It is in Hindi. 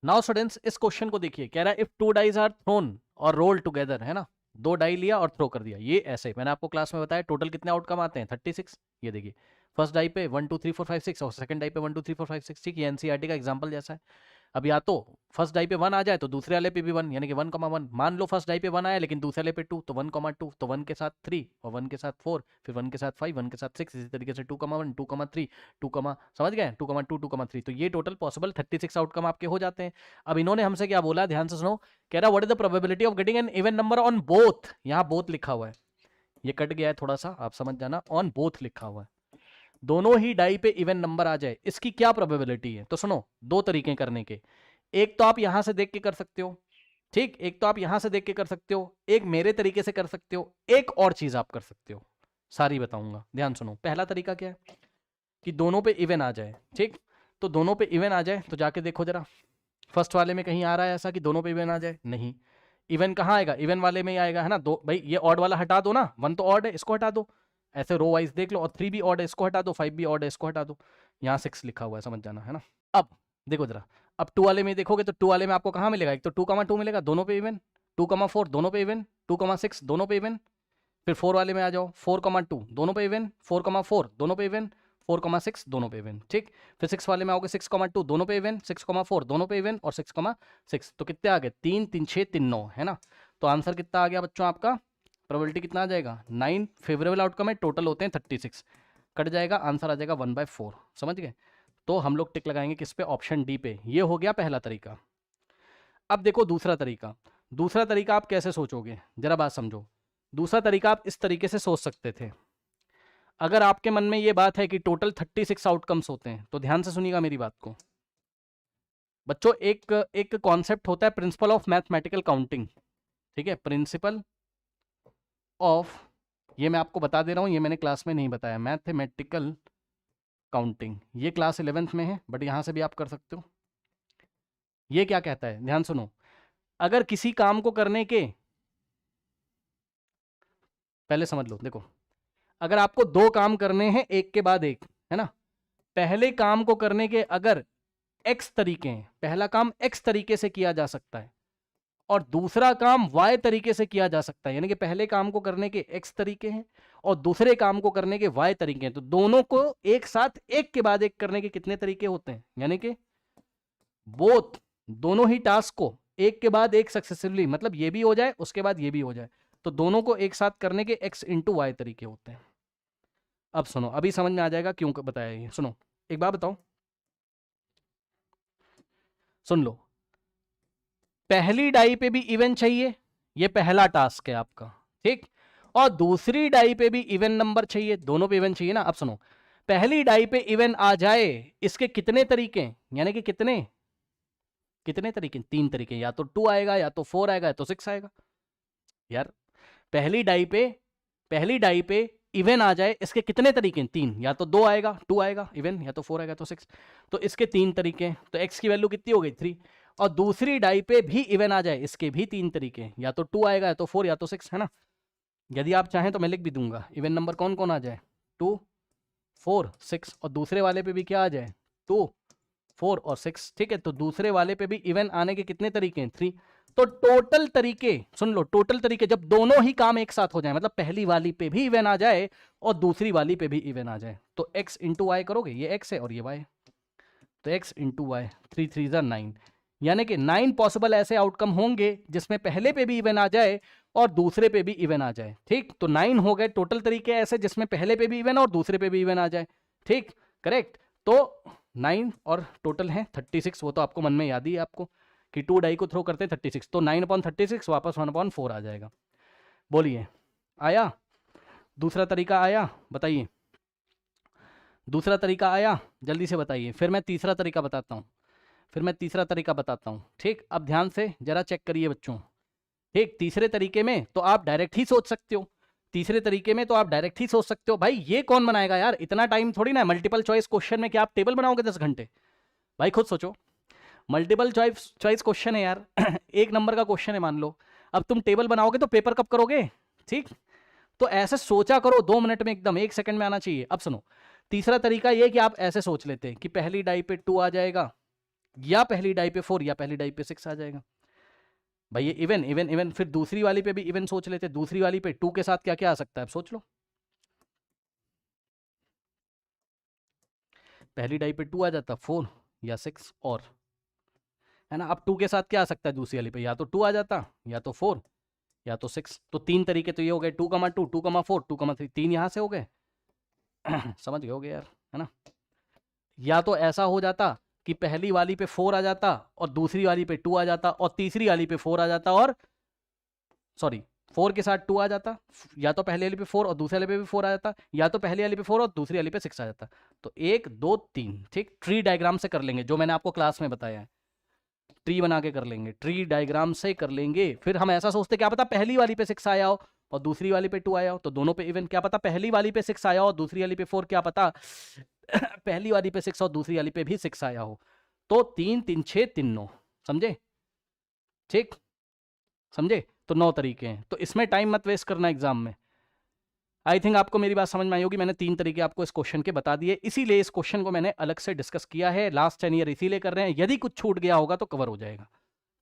नाउ स्टूडेंट्स इस क्वेश्चन को देखिए, कह रहा है if two dice are thrown or roll together, है ना, दो डाई लिया और थ्रो कर दिया। ये ऐसे मैंने आपको क्लास में बताया टोटल कितने आउटकम आते हैं 36। ये देखिए फर्स्ट डाई पे 1 2 3 4 5 6 और सेकंड डाई पे 1 2 3 4 5 6। ठीक है, एनसीईआरटी का एग्जांपल जैसा है। अब या तो फर्स्ट डाई पे 1 आ जाए तो दूसरे वाले पे भी 1, यानी कि 1,1। मान लो फर्स्ट डाई पे 1 आया लेकिन दूसरे वाले पे 2, तो 1,2, तो 1 के साथ 3 और 1 के साथ 4, फिर 1 के साथ 5, 1 के साथ 6, इसी तरीके से 2,1 2,3 2, समझ गए 2,2 2,3। तो ये टोटल पॉसिबल 36 आउटकम आपके हो जाते हैं। अब इन्होंने हमसे क्या बोला, ध्यान से सुनो। कह रहा what is the probability of getting an even number on both. यहाँ बोथ लिखा हुआ है, ये कट गया है थोड़ा सा, आप समझ जाना। ऑन बोथ लिखा हुआ है, दोनों ही डाई पे इवन नंबर आ जाए, इसकी क्या प्रोबेबिलिटी है। तो सुनो, दो तरीके करने के। एक तो आप यहां से देख के कर सकते हो, ठीक, एक तो आप यहां से देख के कर सकते हो, एक मेरे तरीके से कर सकते हो, एक और चीज आप कर सकते हो, सारी बताऊंगा। ध्यान सुनो, पहला तरीका क्या है कि दोनों पे इवन आ जाए। ठीक, तो दोनों पे इवन आ जाए तो जाके देखो जरा, फर्स्ट वाले में कहीं आ रहा है ऐसा कि दोनों पे इवन आ जाए? नहीं। इवन कहाँ आएगा? इवन वाले में ही आएगा, है ना। दो भाई, ये ऑड वाला हटा दो ना, 1 तो ऑड है, इसको हटा दो। ऐसे रो वाइज देख लो, और 3 भी ऑड है, इसको हटा दो, 5 भी ऑड है, इसको हटा दो। यहाँ 6 लिखा हुआ है, समझ जाना, है ना। अब देखो जरा, अब 2 वाले में देखोगे तो 2 वाले में आपको कहाँ मिलेगा? एक तो 2,2 मिलेगा, दोनों पे इवन। 2,4 दोनों पे इवन। 2,6 दोनों पे इवन। फिर 4 वाले में आ जाओ, 4,2 दोनों पे इवन। 4,4 दोनों पे इवन। 4,6 दोनों पे इवन। ठीक, फिर 6 वाले में आओगे, 6,2 दोनों पे इवन। 6,4 दोनों पे इवन और 6,6। तो कितने आ गए? 3 3 6 3 9, है ना। तो आंसर कितना आ गया बच्चों आपका? प्रोबेबिलिटी कितना आ जाएगा? 9 फेवरेबल आउटकम है, टोटल होते हैं 36, कट जाएगा, आंसर आ जाएगा 1/4। समझ गए? तो हम लोग टिक लगाएंगे किस पे? ऑप्शन डी पे। ये हो गया पहला तरीका। अब देखो दूसरा तरीका। दूसरा तरीका आप कैसे सोचोगे, जरा बात समझो। दूसरा तरीका आप इस तरीके से सोच सकते थे। अगर आपके मन में ये बात है कि टोटल 36 आउटकम्स होते हैं, तो ध्यान से सुनिएगा मेरी बात को बच्चों। एक एक कॉन्सेप्ट होता है प्रिंसिपल ऑफ मैथमेटिकल काउंटिंग। ठीक है, प्रिंसिपल ऑफ, ये मैं आपको बता दे रहा हूं, ये मैंने क्लास में नहीं बताया। मैथमेटिकल काउंटिंग ये क्लास 11th में है, बट यहां से भी आप कर सकते हो। ये क्या कहता है, ध्यान सुनो। अगर किसी काम को करने के, पहले समझ लो, देखो, अगर आपको दो काम करने हैं एक के बाद एक, है ना, पहले काम को करने के अगर एक्स तरीके हैं, पहला काम एक्स तरीके से किया जा सकता है और दूसरा काम वाई तरीके से किया जा सकता है, यानी कि पहले काम को करने के एक्स तरीके हैं और दूसरे काम को करने के वाई तरीके हैं, तो दोनों को एक साथ एक के बाद एक करने के कितने तरीके होते हैं? यानी कि बोथ, दोनों ही टास्क को एक के बाद एक सक्सेसिवली, मतलब ये भी हो जाए उसके बाद ये भी हो जाए, तो दोनों को एक साथ करने के एक्स इंटू वाई तरीके होते हैं। अब सुनो, अभी समझ में आ जाएगा क्यों बताया ये। सुनो, एक बात बताओ, सुन लो। पहली डाई पे भी इवन चाहिए, ये पहला टास्क है आपका, ठीक, और दूसरी डाई पे भी इवन नंबर चाहिए, दोनों पे इवन चाहिए ना। अब सुनो, पहली डाई पे इवन आ जाए, इसके कितने तरीके हैं? यानी कि कितने कितने तरीके? 3 तरीके, या तो 2 आएगा, या तो 4 आएगा, या तो 6 आएगा। यार, पहली डाई पे, पहली डाई पे इवन आ जाए, इसके कितने तरीके हैं? 3, या तो 2 आएगा, 2 आएगा इवन, या तो 4 आएगा, तो 6। तो इसके 3 तरीके हैं, तो x की वैल्यू कितनी हो गई? 3। और दूसरी डाई पे भी इवन आ जाए, इसके भी 3 तरीके हैं, या तो 2 आएगा, या तो 4, या तो 6, है ना। यदि आप चाहें तो मैं लिख भी दूंगा, इवन नंबर कौन कौन आ जाए? 2 4 6, और दूसरे वाले पे भी क्या आ जाए? 2 4 और 6। ठीक है, तो दूसरे वाले पे भी इवन आने के कितने तरीके हैं? 3। तो टोटल तरीके, सुन लो, टोटल तरीके जब दोनों ही काम एक साथ हो जाए, मतलब पहली वाली पे भी इवन आ जाए और दूसरी वाली पे भी इवन आ जाए, तो x इंटू वाई करोगे, ये x है और ये y है, तो x इंटू वाई, 3 3 9, यानी कि 9 पॉसिबल ऐसे आउटकम होंगे जिसमें पहले पे भी इवन आ जाए और दूसरे पे भी इवन आ जाए। ठीक, तो 9 हो गए टोटल तरीके ऐसे जिसमें पहले पे भी इवन और दूसरे पे भी इवन आ जाए। ठीक, करेक्ट। तो 9 और टोटल है 36, वो तो आपको मन में याद ही है आपको कि 2 डाई को थ्रो करते हैं 36, तो 9/36 वापस 1/4 आ जाएगा। बोलिए, आया? दूसरा तरीका आया? बताइए, दूसरा तरीका आया? जल्दी से बताइए, फिर मैं तीसरा तरीका बताता हूँ, फिर मैं तीसरा तरीका बताता हूँ। ठीक, अब ध्यान से जरा चेक करिए बच्चों। ठीक, तीसरे तरीके में तो आप डायरेक्ट ही सोच सकते हो, तीसरे तरीके में तो आप डायरेक्ट ही सोच सकते हो। भाई ये कौन बनाएगा यार, इतना टाइम थोड़ी ना। मल्टीपल चॉइस क्वेश्चन में क्या आप टेबल बनाओगे 10 घंटे? भाई खुद सोचो, मल्टीपल चॉइस क्वेश्चन है यार एक नंबर का क्वेश्चन है मान लो, अब तुम टेबल बनाओगे तो पेपर कब करोगे? ठीक, तो ऐसे सोचा करो 2 मिनट में, एकदम 1 सेकंड में आना चाहिए। अब सुनो, तीसरा तरीका ये कि आप ऐसे सोच लेते हैं कि पहली डाई पे 2 आ जाएगा, या पहली डाई पे 4 या पहली डाई पे 6 आ जाएगा भाई। ये इवन इवन इवन, फिर दूसरी वाली पे भी इवन सोच लेते। दूसरी वाली पे 2 के साथ क्या क्या आ सकता है, अब सोच लो। पहली डाई पे 2 आ जाता, 4 या 6 और, है ना। अब 2 के साथ क्या आ सकता है दूसरी वाली पे, या तो 2 आ जाता, या तो 4, या तो 6। तो 3 तरीके तो ये हो गए, 2,2, 2,4, 2,3, 3 यहाँ से हो गए। समझ गए होगे यार, है ना। या तो ऐसा हो जाता कि पहली वाली पे 4 आ जाता और दूसरी वाली पे 2 आ जाता और तीसरी वाली पे 4 आ जाता, और सॉरी 4 के साथ 2 आ जाता, या तो पहले वाली पे 4 और दूसरे वाले पे भी 4 आ जाता, या तो पहली वाली पे 4 और दूसरी वाली पे 6 आ जाता। तो 1 2 3, ठीक। ट्री डायग्राम से कर लेंगे, जो मैंने आपको क्लास में बताया है, ट्री बना के कर लेंगे, ट्री डायग्राम से कर लेंगे। फिर हम ऐसा सोचते, क्या पता पहली वाली पे 6 आया हो और दूसरी वाली पे 2 आया हो, तो दोनों पे इवन। क्या पता पहली वाली पे 6 आया हो और दूसरी वाली पे 4, क्या पता पहली वाली पे 6 और दूसरी वाली पे भी 6 आया हो। तो 3 3 6 3 9, समझे, ठीक, समझे। तो 9 तरीके हैं, तो इसमें टाइम मत वेस्ट करना एग्जाम में। आई थिंक आपको मेरी बात समझ में आई होगी। मैंने 3 तरीके आपको इस क्वेश्चन के बता दिए, इसीलिए इस क्वेश्चन को मैंने अलग से डिस्कस किया है। लास्ट 10 ईयर इसीलिए कर रहे हैं, यदि कुछ छूट गया होगा तो कवर हो जाएगा।